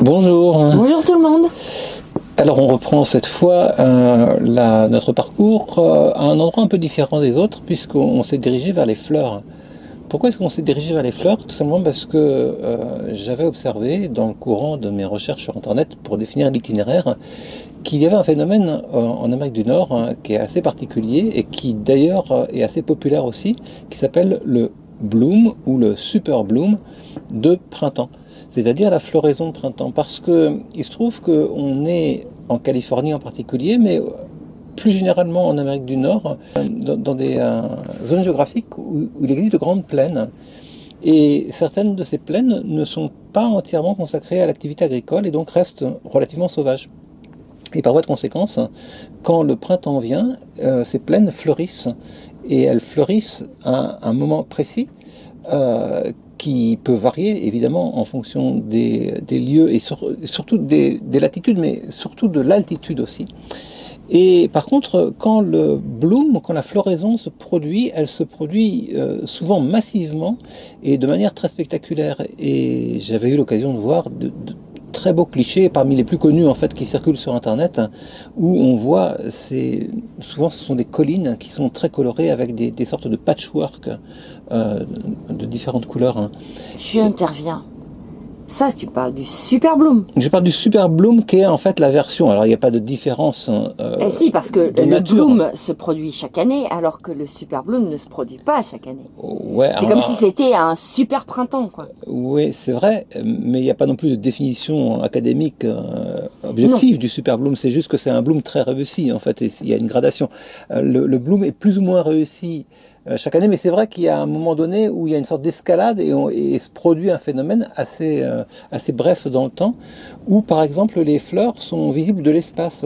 Bonjour. Bonjour tout le monde. Alors on reprend cette fois notre parcours à un endroit un peu différent des autres puisqu'on s'est dirigé vers les fleurs. Pourquoi est-ce qu'on s'est dirigé vers les fleurs? Tout simplement parce que j'avais observé dans le courant de mes recherches sur internet pour définir l'itinéraire qu'il y avait un phénomène en Amérique du Nord qui est assez particulier et qui d'ailleurs est assez populaire aussi, qui s'appelle le bloom ou le super bloom de printemps, c'est-à-dire la floraison de printemps, parce que il se trouve qu'on est en Californie en particulier, mais plus généralement en Amérique du Nord, dans des zones géographiques où il existe de grandes plaines. Et certaines de ces plaines ne sont pas entièrement consacrées à l'activité agricole et donc restent relativement sauvages. Et par voie de conséquence, quand le printemps vient, ces plaines fleurissent. Et elles fleurissent à un moment précis qui peut varier évidemment en fonction des lieux et surtout des latitudes, mais surtout de l'altitude aussi. Et par contre, quand le bloom, quand la floraison se produit, elle se produit souvent massivement et de manière très spectaculaire. Et j'avais eu l'occasion de voir de très beaux clichés, parmi les plus connus en fait qui circulent sur internet, où on voit, souvent ce sont des collines qui sont très colorées avec des sortes de patchwork de différentes couleurs. J'interviens. Ça, tu parles du super bloom. Je parle du super bloom qui est en fait la version. Alors il n'y a pas de différence. Eh si, parce que le nature. bloom se produit chaque année, alors que le super bloom ne se produit pas chaque année. Ouais, c'est comme si c'était un super printemps, quoi. Oui, c'est vrai, mais il n'y a pas non plus de définition académique objective du super bloom. C'est juste que c'est un bloom très réussi en fait. Et il y a une gradation. Le bloom est plus ou moins réussi chaque année, mais c'est vrai qu'il y a un moment donné où il y a une sorte d'escalade et se produit un phénomène assez bref dans le temps, où par exemple les fleurs sont visibles de l'espace.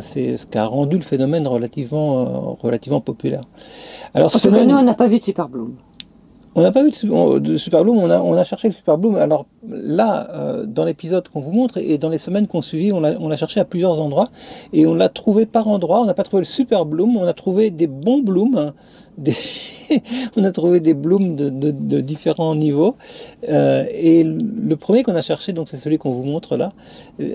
C'est ce qui a rendu le phénomène relativement populaire. Alors, en tout cas, nous, on n'a pas vu de super bloom. On n'a pas vu de super bloom, on a cherché le super bloom. Alors là, dans l'épisode qu'on vous montre et dans les semaines qu'on suivit, on l'a cherché à plusieurs endroits et on l'a trouvé par endroit. On n'a pas trouvé le super bloom, on a trouvé des bons blooms. On a trouvé des blooms de différents niveaux. Et le premier qu'on a cherché, donc c'est celui qu'on vous montre là,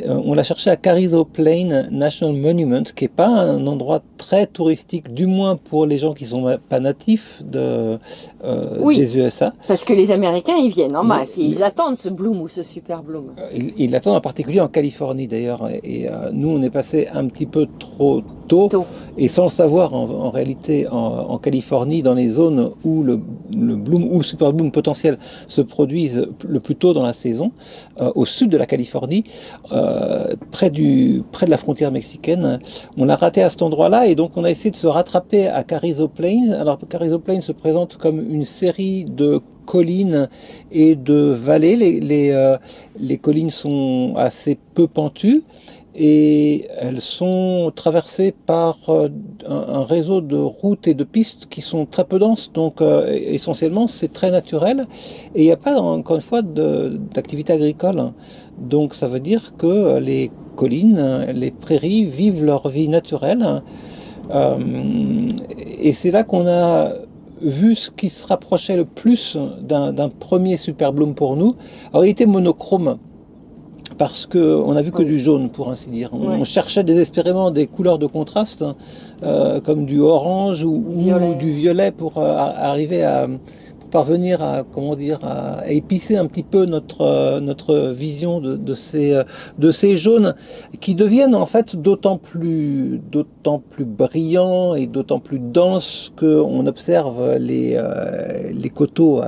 on l'a cherché à Carrizo Plain National Monument, qui n'est pas un endroit très touristique, du moins pour les gens qui ne sont pas natifs des USA. Parce que les Américains, ils viennent en masse, ils attendent ce bloom ou ce super bloom. Ils l'attendent en particulier en Californie d'ailleurs. Et nous, on est passé un petit peu trop tôt. Et sans le savoir, en réalité, en Californie, dans les zones où le bloom ou le super bloom potentiel se produisent le plus tôt dans la saison, au sud de la Californie, près de la frontière mexicaine, on a raté à cet endroit-là et donc on a essayé de se rattraper à Carrizo Plain. Alors Carrizo Plain se présente comme une série de collines et de vallées. Les collines sont assez peu pentues et elles sont traversées par un réseau de routes et de pistes qui sont très peu denses, donc essentiellement c'est très naturel et il n'y a pas encore une fois d'activité agricole, donc ça veut dire que les collines, les prairies vivent leur vie naturelle et c'est là qu'on a vu ce qui se rapprochait le plus d'un premier super bloom pour nous. Alors il était monochrome, parce qu'on n'a vu que du jaune, pour ainsi dire. On cherchait désespérément des couleurs de contraste, comme du orange ou du violet pour arriver pour parvenir à, comment dire, à épicer un petit peu notre vision de ces jaunes qui deviennent en fait d'autant plus brillants et d'autant plus denses qu'on observe les coteaux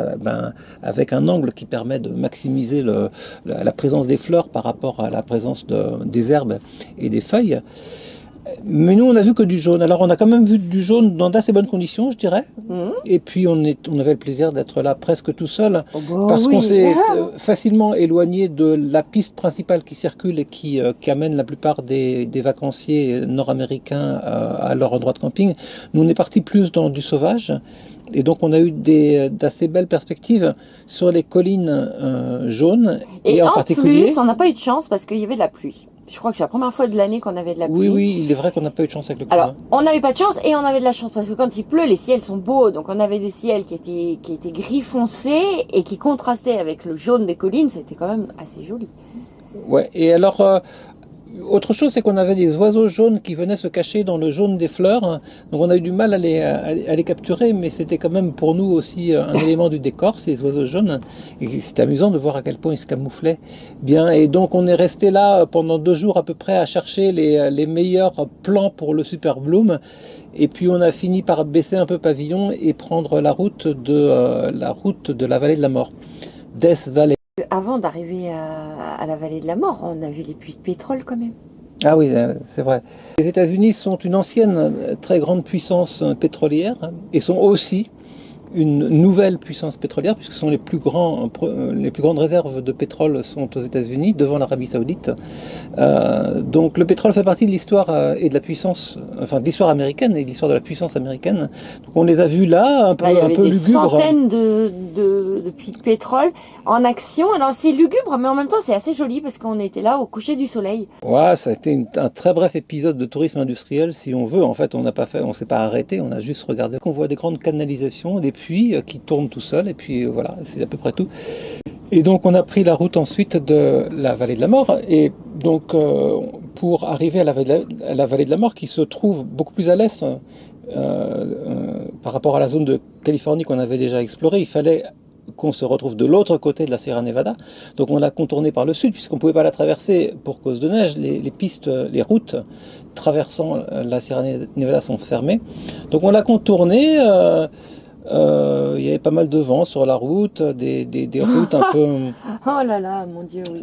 avec un angle qui permet de maximiser la présence des fleurs par rapport à la présence des herbes et des feuilles. Mais nous, on a vu que du jaune. Alors, on a quand même vu du jaune dans d'assez bonnes conditions, je dirais. Et puis, on avait le plaisir d'être là presque tout seul, parce qu'on s'est facilement éloigné de la piste principale qui circule et qui amène la plupart des vacanciers nord-américains à leur endroit de camping. Nous, on est parti plus dans du sauvage. Et donc on a eu d'assez belles perspectives sur les collines jaunes. Et en particulier, plus, on n'a pas eu de chance parce qu'il y avait de la pluie. Je crois que c'est la première fois de l'année qu'on avait de la pluie. Oui, il est vrai qu'on n'a pas eu de chance avec le climat. Alors, on n'avait pas de chance et on avait de la chance parce que quand il pleut, les ciels sont beaux. Donc on avait des ciels qui étaient gris foncé et qui contrastaient avec le jaune des collines. C'était quand même assez joli. Ouais, et alors, autre chose, c'est qu'on avait des oiseaux jaunes qui venaient se cacher dans le jaune des fleurs. Donc on a eu du mal à les capturer, mais c'était quand même pour nous aussi un élément du décor, ces oiseaux jaunes. Et c'était amusant de voir à quel point ils se camouflaient bien. Et donc on est resté là pendant 2 jours à peu près à chercher les meilleurs plans pour le Super Bloom. Et puis on a fini par baisser un peu pavillon et prendre la route de la vallée de la mort, Death Valley. Avant d'arriver à la vallée de la mort, on a vu les puits de pétrole quand même. Ah oui, c'est vrai. Les États-Unis sont une ancienne très grande puissance pétrolière et sont aussi une nouvelle puissance pétrolière puisque ce sont les plus grandes réserves de pétrole sont aux États-Unis devant l'Arabie Saoudite. Donc le pétrole fait partie de l'histoire et de la puissance, enfin de l'histoire américaine et de l'histoire de la puissance américaine. Donc on les a vus là, Là, il y un avait peu des lugubres. centaines de puits de pétrole en action. Alors c'est lugubre, mais en même temps c'est assez joli parce qu'on était là au coucher du soleil. Ouais, ça a été un très bref épisode de tourisme industriel, si on veut. En fait, on s'est pas arrêté, on a juste regardé. On voit des grandes canalisations, des puits qui tournent tout seuls, et puis voilà, c'est à peu près tout. Et donc, on a pris la route ensuite de la vallée de la mort, et donc pour arriver à la vallée de la mort, qui se trouve beaucoup plus à l'est par rapport à la zone de Californie qu'on avait déjà explorée, il fallait qu'on se retrouve de l'autre côté de la Sierra Nevada. Donc on l'a contourné par le sud, puisqu'on ne pouvait pas la traverser pour cause de neige. Les pistes, les routes traversant la Sierra Nevada sont fermées. Donc on l'a contourné. Il y avait pas mal de vent sur la route, des routes un peu... Oh là là, mon Dieu, oui.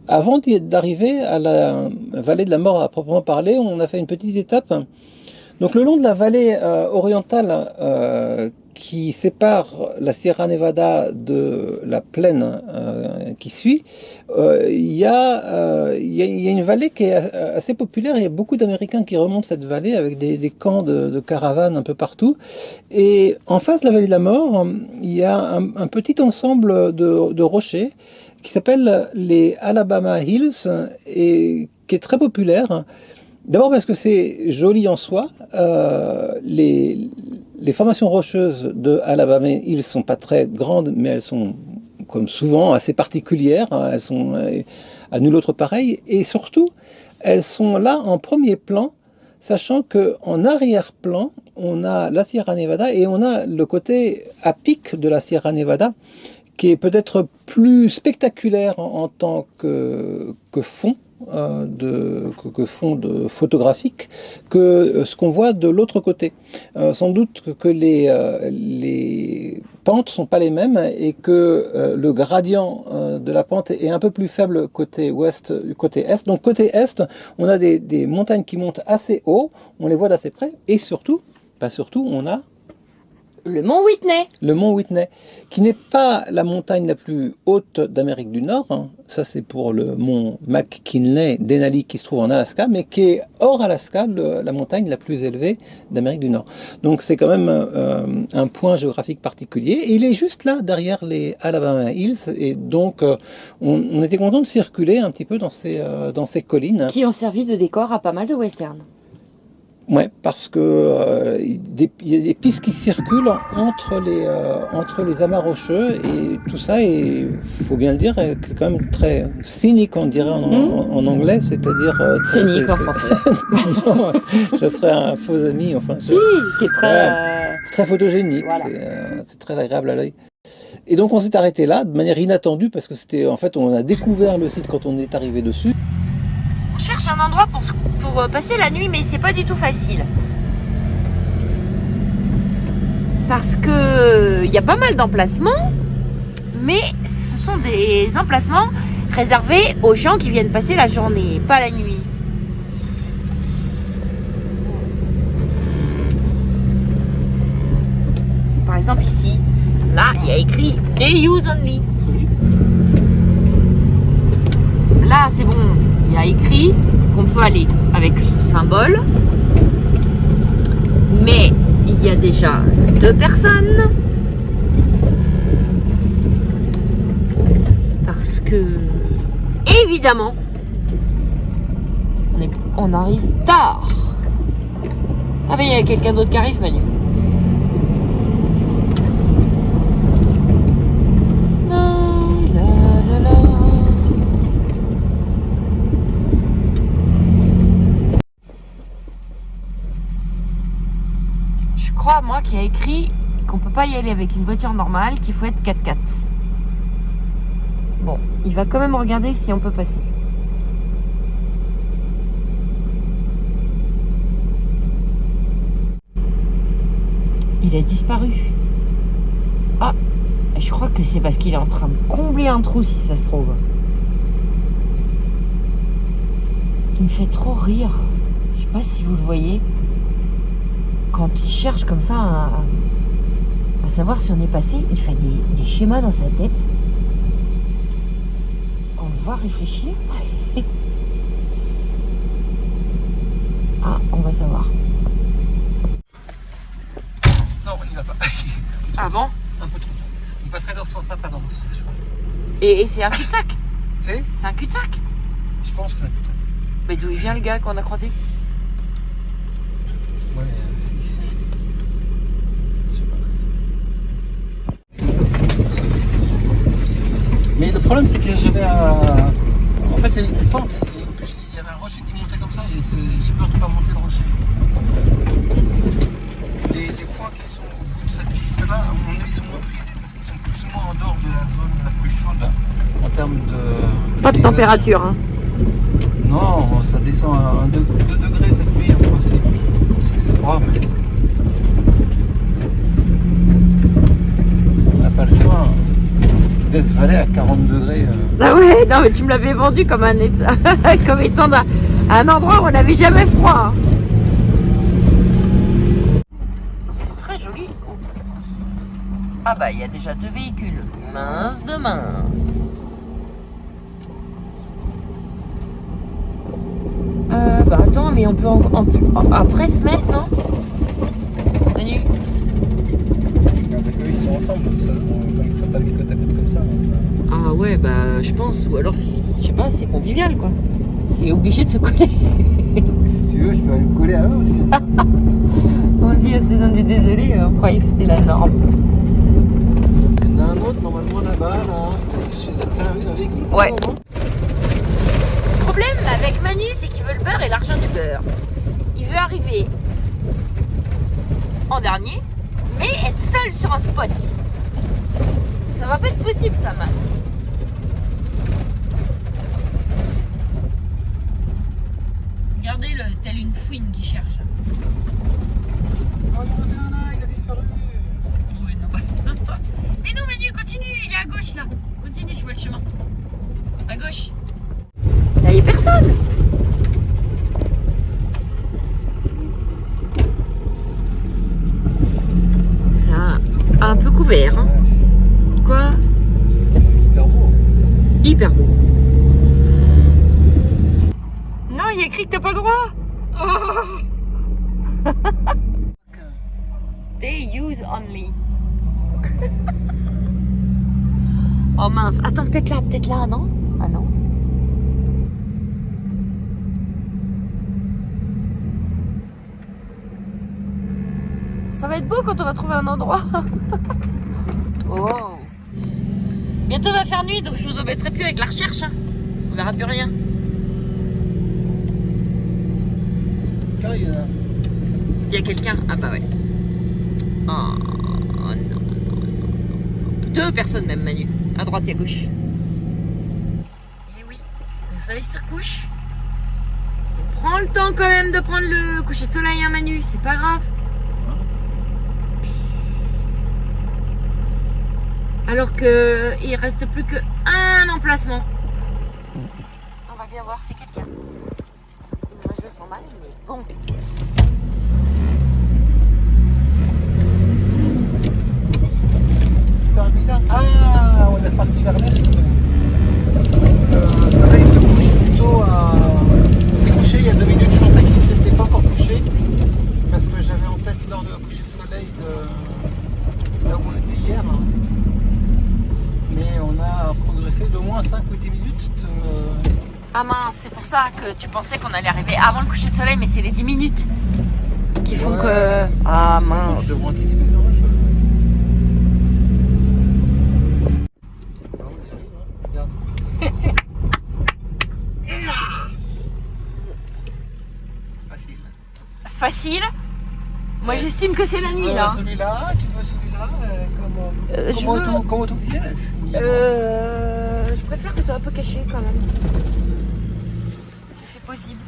Avant d'arriver à la vallée de la mort à proprement parler, on a fait une petite étape. Donc le long de la vallée orientale qui sépare la Sierra Nevada de la plaine qui suit, il y a une vallée qui est assez populaire. Il y a beaucoup d'Américains qui remontent cette vallée avec des camps de caravanes un peu partout. Et en face de la vallée de la mort, il y a un petit ensemble de rochers qui s'appelle les Alabama Hills et qui est très populaire. D'abord parce que c'est joli en soi. Les formations rocheuses de Alabama Hills sont pas très grandes, mais elles sont, comme souvent, assez particulières. Elles sont à nul autre pareil. Et surtout, elles sont là en premier plan, sachant qu'en arrière-plan, on a la Sierra Nevada et on a le côté à pic de la Sierra Nevada, qui est peut-être plus spectaculaire en tant que fond photographique que ce qu'on voit de l'autre côté. Sans doute que les pentes sont pas les mêmes et que le gradient de la pente est un peu plus faible côté ouest, côté est. Donc côté est, on a des montagnes qui montent assez haut, on les voit d'assez près et surtout, pas surtout, on a le mont Whitney. Le mont Whitney, qui n'est pas la montagne la plus haute d'Amérique du Nord, hein. Ça c'est pour le mont McKinley Denali qui se trouve en Alaska, mais qui est hors Alaska, la montagne la plus élevée d'Amérique du Nord. Donc c'est quand même un point géographique particulier. Et il est juste là, derrière les Alabama Hills, et donc on était content de circuler un petit peu dans ces collines. Qui ont servi de décor à pas mal de westerns. Ouais, parce que il y a des pistes qui circulent entre les amas rocheux et tout ça, et faut bien le dire, est quand même très cynique, on dirait en anglais, c'est-à-dire... cynique en français. Non, ça serait un faux ami, enfin... Si, qui est très... très photogénique, voilà. C'est très agréable à l'œil. Et donc on s'est arrêté là, de manière inattendue, parce que c'était... En fait, on a découvert le site quand on est arrivé dessus. On cherche un endroit pour passer la nuit, mais c'est pas du tout facile. Parce que il y a pas mal d'emplacements, mais ce sont des emplacements réservés aux gens qui viennent passer la journée, pas la nuit. Par exemple ici, là il y a écrit Day Use Only. Là c'est bon. Il y a écrit qu'on peut aller avec ce symbole, Mais il y a déjà 2 personnes. Parce que, évidemment, on arrive tard. Ah ben il y a quelqu'un d'autre qui arrive, Manu. Je crois, moi, qu'il y a écrit qu'on peut pas y aller avec une voiture normale, qu'il faut être 4x4. Bon, il va quand même regarder si on peut passer. Il a disparu. Ah, je crois que c'est parce qu'il est en train de combler un trou, si ça se trouve. Il me fait trop rire. Je sais pas si vous le voyez. Quand il cherche comme ça à savoir si on est passé, il fait des schémas dans sa tête. On le voit réfléchir. Ah, on va savoir. Non, il va pas. Ah bon? Un peu trop. Il passerait dans ce sens-là, pas dans l'autre, je crois. Et c'est un cul-de-sac? C'est un cul-de-sac? Je pense que c'est un cul-de-sac. Mais d'où il vient le gars qu'on a croisé? Ouais, je sais pas. Mais le problème, c'est que j'avais un... En fait, c'est une pente. Il y avait un rocher qui montait comme ça et j'ai peur de ne pas monter le rocher. Les points qui sont au bout de cette piste-là, à mon avis, sont moins prisés parce qu'ils sont plus ou moins en dehors de la zone la plus chaude en termes de... Pas de température, hein? Non, ça descend à 2 degrés cette nuit en principe. C'est froid, mais... On n'a pas le choix. Death Valley à 40 degrés. Ah ouais, non mais tu me l'avais vendu comme comme étant un endroit où on n'avait jamais froid. C'est très joli. Ah bah il y a déjà 2 véhicules. Mince de mince. Bah attends, mais on peut après se mettre, non? Manu? Eux, ils sont ensemble, donc ça, enfin, ils ne feraient pas mis côte à côte comme ça. Ah ouais, bah je pense. Ou alors, je sais pas, c'est convivial quoi. C'est obligé de se coller. Si tu veux, je peux aller me coller à eux aussi. On dit, on est désolé, on croyait que c'était la norme. Il y en a un autre, normalement là-bas, là. C'est un véhicule. Ouais. Le problème avec Manu, c'est qu'il veut le beurre et l'argent du beurre. Il veut arriver en dernier, mais être seul sur un spot. Ça va pas être possible, ça, man. Regardez-le, tel une fouine qui cherche. Oh, il y en avait un là, il a disparu. Oui, non. Mais non, Manu, continue, il est à gauche là. Continue, je vois le chemin. À gauche. Là, il n'y a personne. C'est un peu couvert. Hein. Quoi? C'est hyper beau. Hyper beau. Non, il y a écrit que t'as pas le droit. Oh. They use only. Oh mince. Attends, peut-être là, non? Ah non. Ça va être beau quand on va trouver un endroit. Oh. Bientôt il va faire nuit, donc je vous embêterai plus avec la recherche. Hein. On verra plus rien. Là, il y en a. Il y a quelqu'un? Ah bah ouais. Oh non. 2 personnes même, Manu. À droite et à gauche. Et oui, le soleil se couche. On prend le temps quand même de prendre le coucher de soleil, hein, Manu. C'est pas grave. Alors que il reste plus qu'un emplacement. On va bien voir si quelqu'un. Moi je le sens mal, mais bon. Super bizarre. Ah, on est parti vers l'est. Le soleil se couche plutôt à... Il s'est couché il y a 2 minutes, je pensais qu'il ne s'était pas encore couché. Parce que j'avais en tête nord là où on était hier. Hein. Mais on a progressé d'au moins 5 ou 10 minutes de... Ah mince, c'est pour ça que tu pensais qu'on allait arriver avant le coucher de soleil, mais c'est les 10 minutes qui font que... Ah mince. Je devrais anticiper sur la chose. Regarde. Facile. Facile. Moi j'estime que c'est la nuit là. Celui-là, tu veux celui-là comment tu dis je préfère que ce soit un peu caché quand même. Si c'est possible.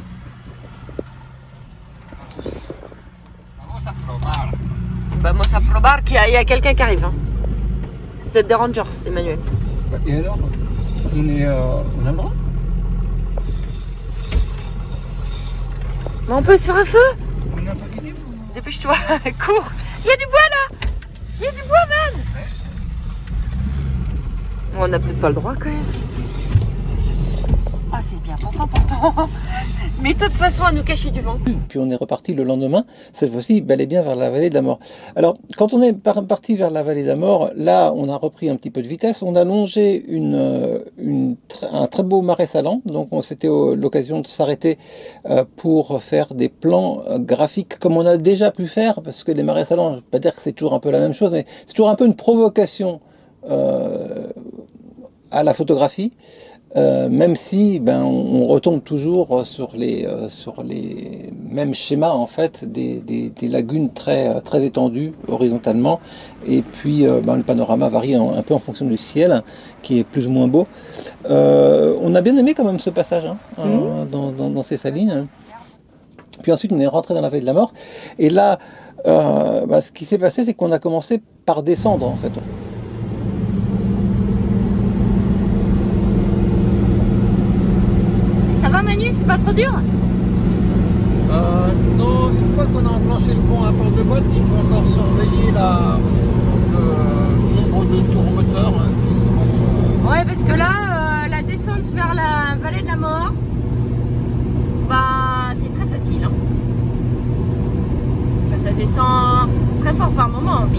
Vamos a probar. Vamos a probar qu'il y a quelqu'un qui arrive. Hein. C'est des Rangers, Emmanuel. Et alors on a le droit? Mais on peut se faire un feu. On est un peu visible. Dépêche-toi, cours. Il y a du bois là. Il y a du bois, man. On n'a peut-être pas le droit quand même. Ah, c'est bien pourtant. Mais de toute façon, à nous cacher du vent. Puis on est reparti le lendemain, cette fois-ci bel et bien vers la vallée de la mort. Alors, quand on est parti vers la vallée de la mort, là, on a repris un petit peu de vitesse. On a longé un très beau marais salant. Donc, c'était l'occasion de s'arrêter pour faire des plans graphiques comme on a déjà pu faire, parce que les marais salants, je ne vais pas dire que c'est toujours un peu la même chose, mais c'est toujours un peu une provocation à la photographie. Même si on retombe toujours sur les mêmes schémas en fait, des lagunes très étendues horizontalement, et puis le panorama varie un peu en fonction du ciel qui est plus ou moins beau. On a bien aimé quand même ce passage dans ces salines. Puis ensuite on est rentré dans la vallée de la mort, et là ce qui s'est passé, c'est qu'on a commencé par descendre en fait. Ça va Manu, c'est pas trop dur? Non, une fois qu'on a enclenché le pont à porte de boîte, il faut encore surveiller le nombre de tours moteurs qui sont... Ouais, parce que là, la descente vers la vallée de la mort, c'est très facile. Hein. Enfin, ça descend très fort par moment, mais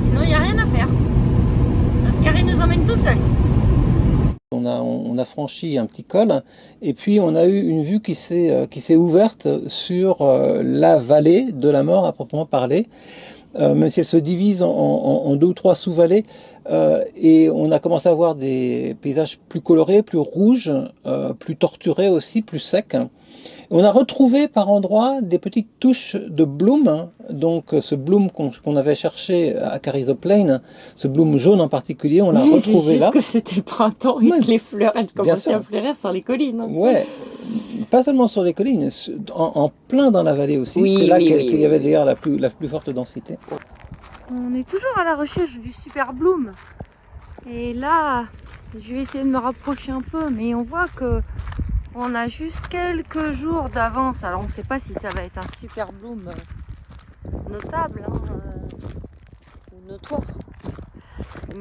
sinon il n'y a rien à faire. Parce qu'Harry nous emmène tout seul. On a franchi un petit col, et puis on a eu une vue qui s'est ouverte sur la vallée de la mort à proprement parler, même si elle se divise en deux ou trois sous-vallées, et on a commencé à voir des paysages plus colorés, plus rouges, plus torturés aussi, plus secs. On a retrouvé par endroits des petites touches de bloom, donc ce bloom qu'on avait cherché à Carrizo Plain, ce bloom jaune en particulier, on l'a retrouvé là. Parce que c'était le printemps et que les fleurs elles commençaient à fleurir sur les collines. Hein. Ouais, pas seulement sur les collines, en plein dans la vallée aussi. Oui, c'est là qu'il y avait d'ailleurs la plus forte densité. On est toujours à la recherche du super bloom. Et là, je vais essayer de me rapprocher un peu, mais on voit que on a juste quelques jours d'avance. Alors on ne sait pas si ça va être un super bloom notable ou notoire.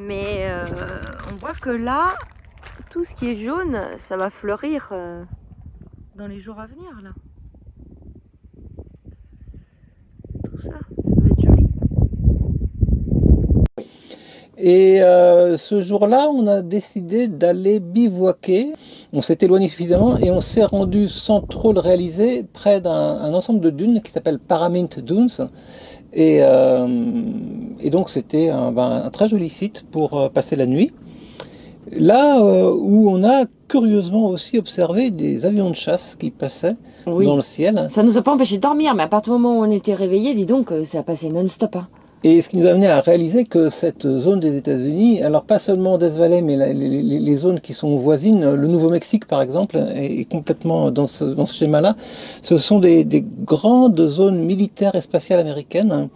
Mais on voit que là, tout ce qui est jaune, ça va fleurir dans les jours à venir. Là. Tout ça, ça va être joli. Et ce jour-là, on a décidé d'aller bivouaquer. On s'est éloigné suffisamment et on s'est rendu sans trop le réaliser près d'un ensemble de dunes qui s'appelle Paramint Dunes. Et donc c'était un très joli site pour passer la nuit. Là où on a curieusement aussi observé des avions de chasse qui passaient dans le ciel. Ça nous a pas empêché de dormir, mais à partir du moment où on était réveillés, dis donc, ça a passé non-stop. Hein. Et ce qui nous a amené à réaliser que cette zone des États-Unis, alors pas seulement Death Valley, mais les zones qui sont voisines, le Nouveau-Mexique par exemple, est complètement dans ce schéma-là. Ce sont des grandes zones militaires et spatiales américaines,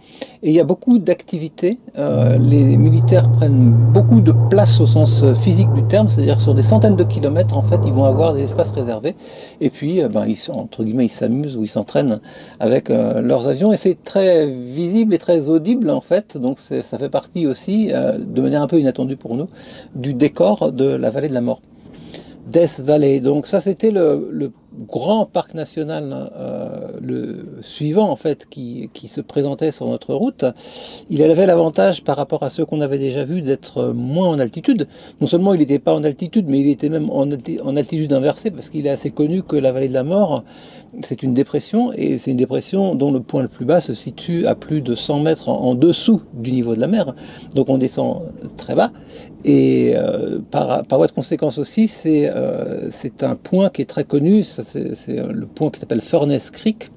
et il y a beaucoup d'activités. Les militaires prennent beaucoup de place au sens physique du terme, c'est-à-dire sur des centaines de kilomètres, en fait, ils vont avoir des espaces réservés. Et puis, entre guillemets, ils s'amusent ou ils s'entraînent avec leurs avions, et c'est très visible et très audible. En fait, donc ça fait partie aussi, de manière un peu inattendue pour nous, du décor de la vallée de la mort. Death Valley, donc ça c'était le grand parc national, le suivant en fait, qui se présentait sur notre route, il avait l'avantage par rapport à ceux qu'on avait déjà vus d'être moins en altitude. Non seulement il n'était pas en altitude, mais il était même en altitude inversée, parce qu'il est assez connu que la vallée de la mort, c'est une dépression, et c'est une dépression dont le point le plus bas se situe à plus de 100 mètres en dessous du niveau de la mer. Donc on descend très bas. Et par voie de conséquence aussi, c'est un point qui est très connu, c'est le point qui s'appelle Furnace Creek,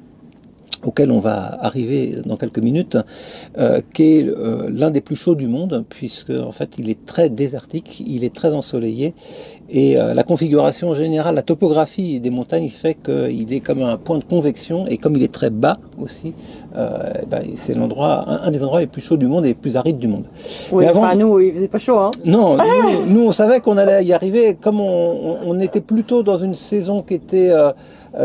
auquel on va arriver dans quelques minutes, qui est l'un des plus chauds du monde, puisque en fait il est très désertique, il est très ensoleillé, et la configuration générale, la topographie des montagnes fait qu'il est comme un point de convection, et comme il est très bas aussi, c'est un des endroits les plus chauds du monde et les plus arides du monde. Oui, enfin nous, il faisait pas chaud, hein. Non, nous on savait qu'on allait y arriver, comme on était plutôt dans une saison qui était...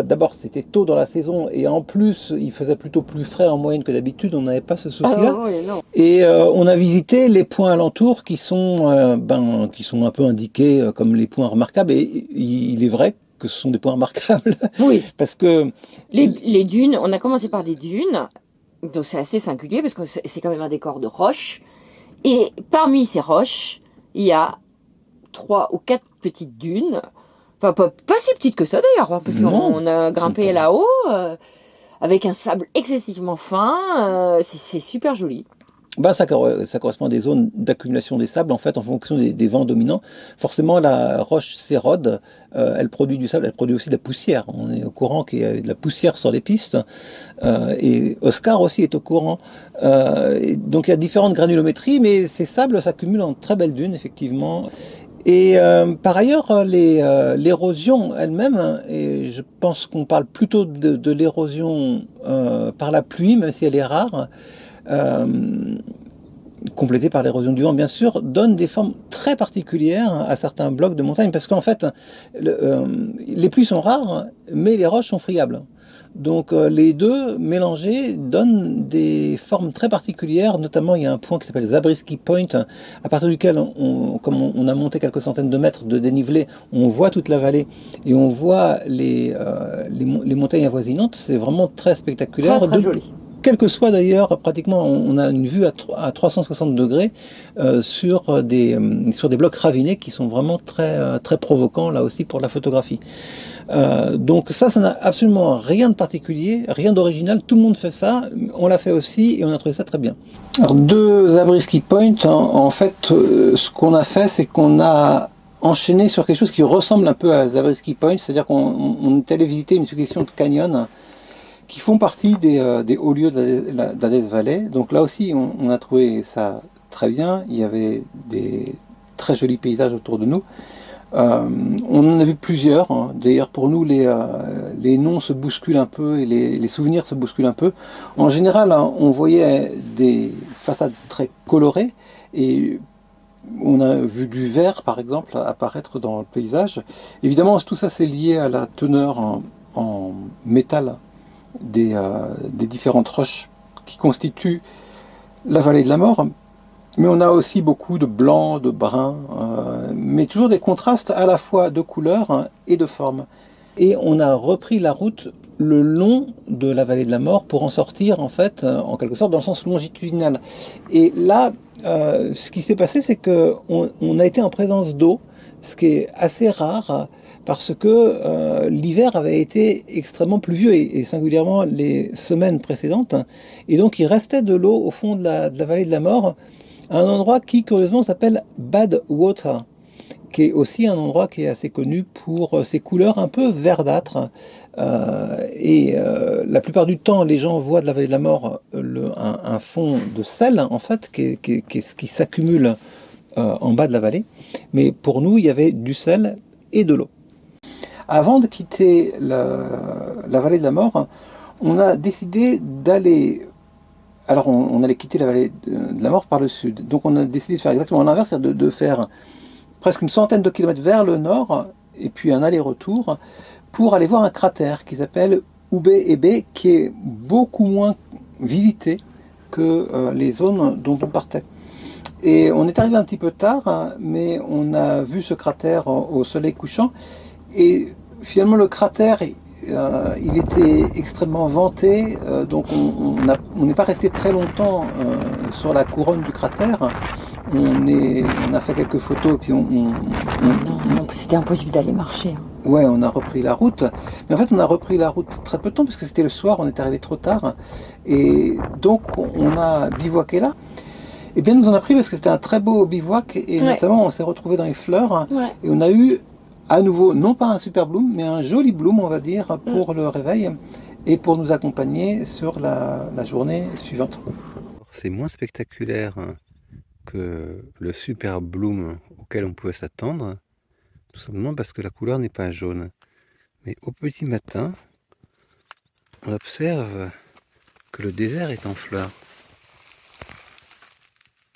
D'abord, c'était tôt dans la saison et en plus, il faisait plutôt plus frais en moyenne que d'habitude. On n'avait pas ce souci-là. Ah, oui, non. Et on a visité les points alentours qui sont un peu indiqués comme les points remarquables. Et il est vrai que ce sont des points remarquables. Oui. Parce que les dunes, on a commencé par les dunes. Donc c'est assez singulier parce que c'est quand même un décor de roches. Et parmi ces roches, il y a 3 ou 4 petites dunes. Enfin, pas si petite que ça d'ailleurs, hein, parce qu'on a grimpé là-haut avec un sable excessivement fin. C'est super joli. Ça correspond à des zones d'accumulation des sables, en fait, en fonction des vents dominants. Forcément, la roche s'érode, elle produit du sable, elle produit aussi de la poussière. On est au courant qu'il y a de la poussière sur les pistes, et Oscar aussi est au courant. Donc il y a différentes granulométries, mais ces sables s'accumulent en très belles dunes, effectivement. Et par ailleurs, l'érosion elle-même, et je pense qu'on parle plutôt de l'érosion par la pluie, même si elle est rare, complétée par l'érosion du vent bien sûr, donne des formes très particulières à certains blocs de montagne, parce qu'en fait, les pluies sont rares, mais les roches sont friables. Donc les deux mélangés donnent des formes très particulières, notamment il y a un point qui s'appelle Zabriskie Point, à partir duquel, comme on a monté quelques centaines de mètres de dénivelé, on voit toute la vallée et on voit les montagnes avoisinantes. C'est vraiment très spectaculaire. Très, très joli. Quel que soit d'ailleurs, pratiquement, on a une vue à 360 degrés sur des blocs ravinés qui sont vraiment très, très provocants, là aussi, pour la photographie. Donc ça n'a absolument rien de particulier, rien d'original, tout le monde fait ça, on l'a fait aussi et on a trouvé ça très bien. Alors, deux Zabriskie Point, en fait, ce qu'on a fait, c'est qu'on a enchaîné sur quelque chose qui ressemble un peu à Zabriskie Point, c'est-à-dire qu'on est allé visiter une succession de canyons qui font partie des hauts lieux de la Death Valley. Donc là aussi, on a trouvé ça très bien. Il y avait des très jolis paysages autour de nous. On en a vu plusieurs. Hein. D'ailleurs, pour nous, les noms se bousculent un peu et les souvenirs se bousculent un peu. En général, hein, on voyait des façades très colorées et on a vu du vert, par exemple, apparaître dans le paysage. Évidemment, tout ça, c'est lié à la teneur en métal des différentes roches qui constituent la vallée de la mort, mais on a aussi beaucoup de blanc, de brun, mais toujours des contrastes à la fois de couleurs et de formes. Et on a repris la route le long de la vallée de la mort pour en sortir en fait, en quelque sorte, dans le sens longitudinal. Et là, ce qui s'est passé, c'est qu'on a été en présence d'eau, ce qui est assez rare, parce que l'hiver avait été extrêmement pluvieux, et singulièrement les semaines précédentes, et donc il restait de l'eau au fond de la vallée de la mort, à un endroit qui curieusement s'appelle Bad Water, qui est aussi un endroit qui est assez connu pour ses couleurs un peu verdâtres, et la plupart du temps les gens voient de la vallée de la mort un fond de sel en fait qui s'accumule en bas de la vallée, mais pour nous il y avait du sel et de l'eau. Avant de quitter la vallée de la mort, on a décidé d'aller... Alors on allait quitter la vallée de la mort par le sud, donc on a décidé de faire exactement l'inverse, c'est-à-dire de faire presque une centaine de kilomètres vers le nord, et puis un aller-retour, pour aller voir un cratère qui s'appelle Ube-Ebe, qui est beaucoup moins visité que les zones dont on partait. Et on est arrivé un petit peu tard, hein, mais on a vu ce cratère au soleil couchant, et finalement le cratère, il était extrêmement venté, donc on n'est pas resté très longtemps sur la couronne du cratère. On a fait quelques photos et puis Non, c'était impossible d'aller marcher. Hein. ouais, on a repris la route. Mais en fait, on a repris la route très peu de temps parce que c'était le soir, on est arrivé trop tard. Et donc, on a bivouaqué là. Et bien, nous en a pris parce que c'était un très beau bivouac et notamment, on s'est retrouvé dans les fleurs et on a eu à nouveau, non pas un super bloom, mais un joli bloom, on va dire, pour le réveil et pour nous accompagner sur la journée suivante. C'est moins spectaculaire que le super bloom auquel on pouvait s'attendre, tout simplement parce que la couleur n'est pas jaune. Mais au petit matin, on observe que le désert est en fleurs.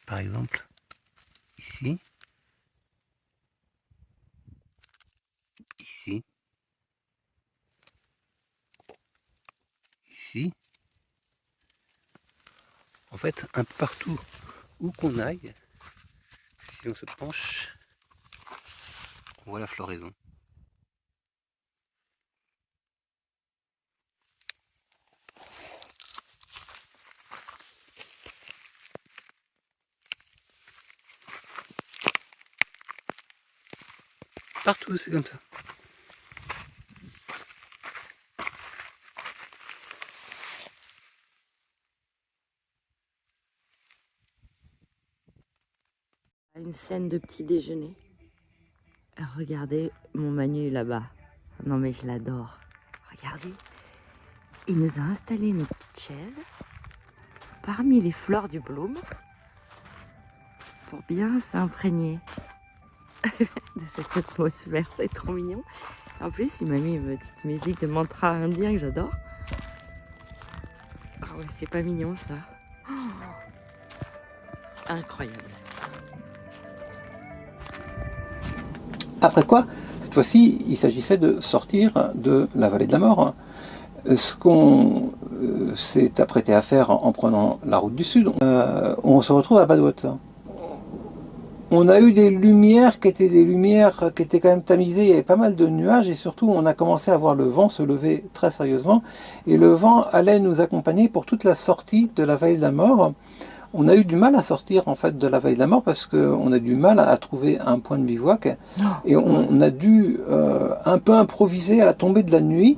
Par exemple, ici, ici, ici. En fait, un peu partout où qu'on aille, si on se penche, on voit la floraison. Partout, c'est comme ça. Une scène de petit déjeuner. Regardez mon Manu là-bas. Non mais je l'adore. Regardez. Il nous a installé une petite chaise parmi les fleurs du bloom pour bien s'imprégner de cette atmosphère. C'est trop mignon. En plus, il m'a mis une petite musique de mantra indien que j'adore. Ah ouais, c'est pas mignon ça. Oh, incroyable. Après quoi, cette fois-ci, il s'agissait de sortir de la vallée de la mort. Ce qu'on s'est apprêté à faire en prenant la route du sud, on se retrouve à Badwater. On a eu des lumières qui étaient quand même tamisées, il y avait pas mal de nuages et surtout on a commencé à voir le vent se lever très sérieusement et le vent allait nous accompagner pour toute la sortie de la vallée de la mort. On a eu du mal à sortir en fait de la vallée de la mort parce qu'on a du mal à trouver un point de bivouac et on a dû un peu improviser à la tombée de la nuit.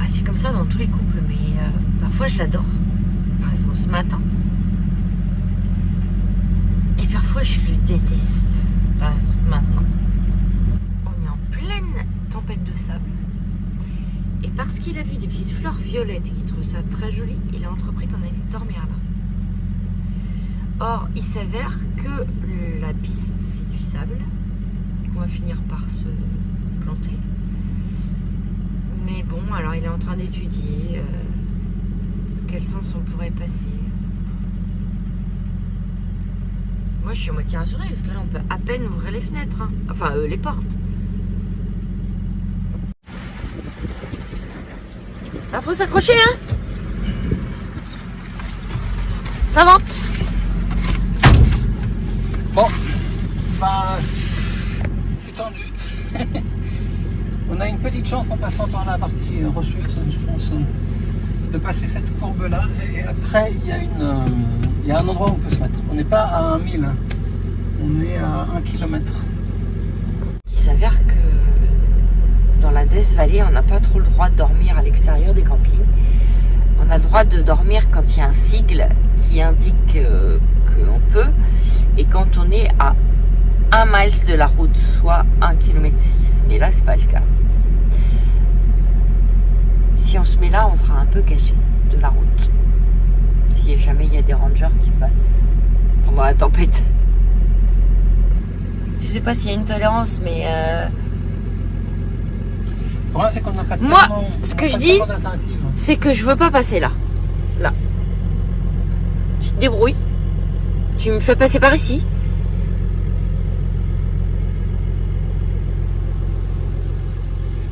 Ah, c'est comme ça dans tous les couples, mais parfois je l'adore. Par exemple ce matin. Et parfois je le déteste. Par exemple maintenant. On est en pleine tempête de sable. Et parce qu'il a vu des petites fleurs violettes et qu'il trouve ça très joli, il a entrepris qu'on allait dormir là. Or, il s'avère que la piste, c'est du sable. On va finir par se planter. Mais bon, alors il est en train d'étudier quel sens on pourrait passer. Moi, je suis à moitié rassurée parce que là, on peut à peine ouvrir les fenêtres. Hein. Enfin, les portes. Là, faut s'accrocher, hein. Ça vente. Bon, bah, c'est tendu. On a une petite chance en passant par la partie rocheuse, je pense, de passer cette courbe-là. Et après, il y a un endroit où on peut se mettre. On n'est pas à 1 000, on est à 1 km. Il s'avère que dans la Death Valley, on n'a pas trop le droit de dormir à l'extérieur des campings. On a le droit de dormir quand il y a un sigle qui indique qu'on peut. Et quand on est à 1 mile de la route, soit 1,6 km. Mais là, c'est pas le cas. Si on se met là, on sera un peu caché de la route. Si jamais il y a des rangers qui passent pendant la tempête. Je sais pas s'il y a une tolérance, mais... Le problème, c'est qu'on n'a pas moi, ce que je dis, c'est que je veux pas passer là. Là. Tu te débrouilles. Tu me fais passer par ici.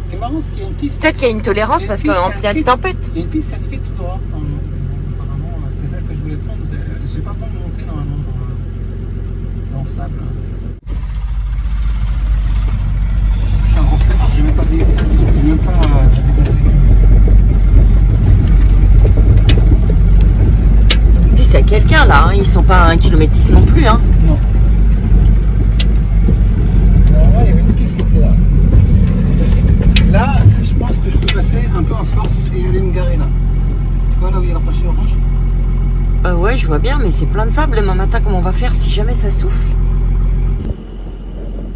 Ce qui est marrant, c'est qu'il y a une piste. Peut-être qu'il y a une tolérance parce qu'en pleine tempête. Il y a une piste indiquée tout droit. Apparemment, c'est celle que je voulais prendre. Je n'ai pas le temps de monter normalement dans le sable. Je suis un gros flemmard, je n'ai même pas des... bien là, hein. Ils sont pas à 1,6 km non plus. Hein. Non. Alors là, il y avait une piste qui était là. Là, je pense que je peux passer un peu en force et aller me garer là. Tu vois là où il y a la prochaine orange? Ouais, je vois bien, mais c'est plein de sable demain matin. Comment on va faire si jamais ça souffle?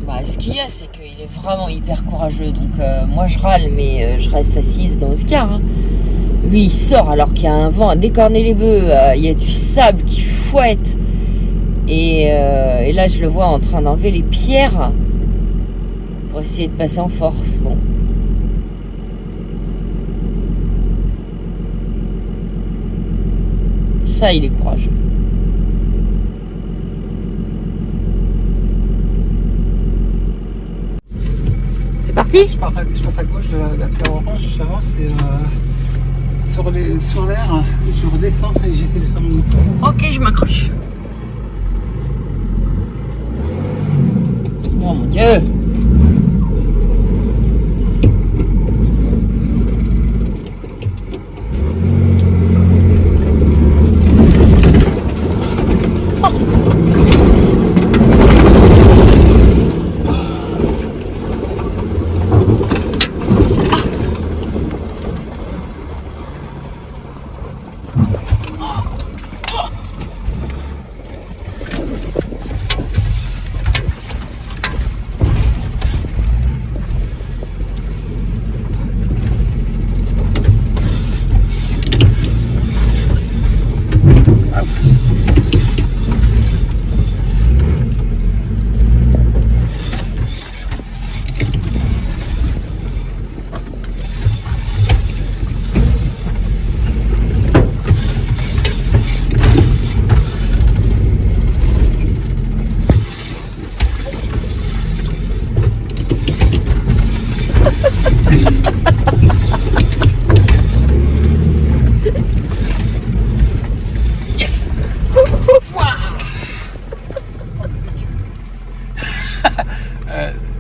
Bah, ce qu'il y a, c'est qu'il est vraiment hyper courageux. Donc, moi, je râle, mais je reste assise dans Oscar. Hein. Lui, il sort alors qu'il y a un vent à décorner les bœufs. Il y a du sable qui fouette. Et là, je le vois en train d'enlever les pierres pour essayer de passer en force. Bon. Ça, il est courageux. C'est parti? Je passe à gauche de la pierre orange, j'avance et sur l'air, je redescends et j'essaie de faire mon tour. Ok, je m'accroche. Oh mon Dieu!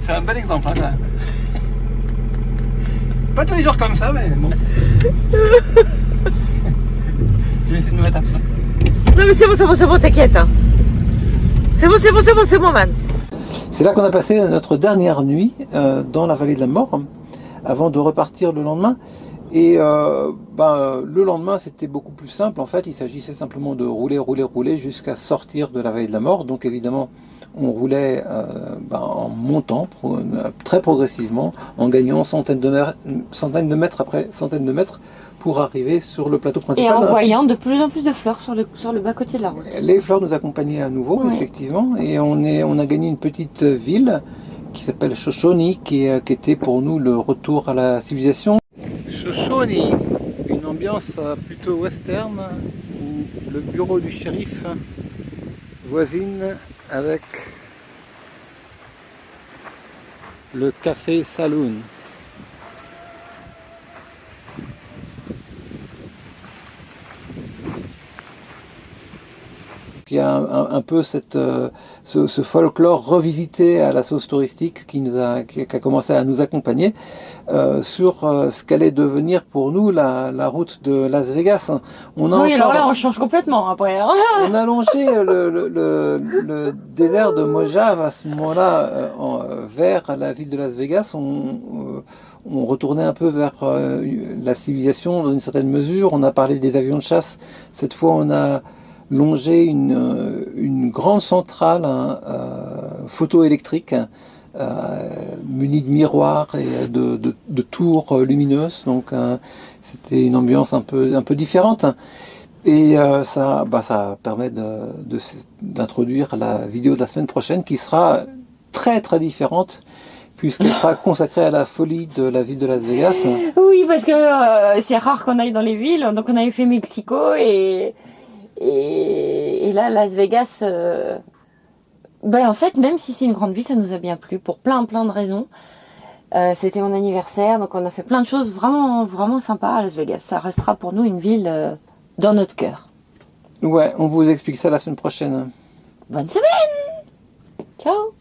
C'est un bel exemple, hein, pas tous les jours comme ça, mais bon. Je vais essayer de me mettre à plat. Non mais c'est bon, t'inquiète. Hein. C'est bon, man. C'est là qu'on a passé notre dernière nuit dans la vallée de la mort, avant de repartir le lendemain. Et le lendemain, c'était beaucoup plus simple. En fait, il s'agissait simplement de rouler jusqu'à sortir de la vallée de la mort. Donc évidemment, on roulait en montant très progressivement, en gagnant centaines de mètres après centaines de mètres pour arriver sur le plateau principal. Et en voyant de plus en plus de fleurs sur le bas-côté de la route. Les fleurs nous accompagnaient à nouveau, ouais. Effectivement, et on a gagné une petite ville qui s'appelle Shoshone, qui était pour nous le retour à la civilisation. Shoshone, une ambiance plutôt western, où le bureau du shérif voisine avec le café saloon. Il y a un peu ce folklore revisité à la sauce touristique qui a commencé à nous accompagner sur ce qu'allait devenir pour nous la route de Las Vegas. Alors là, on change complètement après. Hein. On a longé le désert de Mojave à ce moment-là vers la ville de Las Vegas. On retournait un peu vers la civilisation dans une certaine mesure. On a parlé des avions de chasse. Cette fois, on a longé une grande centrale photoélectrique munie de miroirs et de tours lumineuses. Donc c'était une ambiance un peu différente. Et ça permet d'introduire la vidéo de la semaine prochaine qui sera très très différente puisqu'elle sera consacrée à la folie de la ville de Las Vegas. Oui, parce que c'est rare qu'on aille dans les villes. Donc on avait fait Mexico et là, Las Vegas, en fait, même si c'est une grande ville, ça nous a bien plu pour plein de raisons. C'était mon anniversaire, donc on a fait plein de choses vraiment, vraiment sympas à Las Vegas. Ça restera pour nous une ville dans notre cœur. Ouais, on vous explique ça la semaine prochaine. Bonne semaine! Ciao!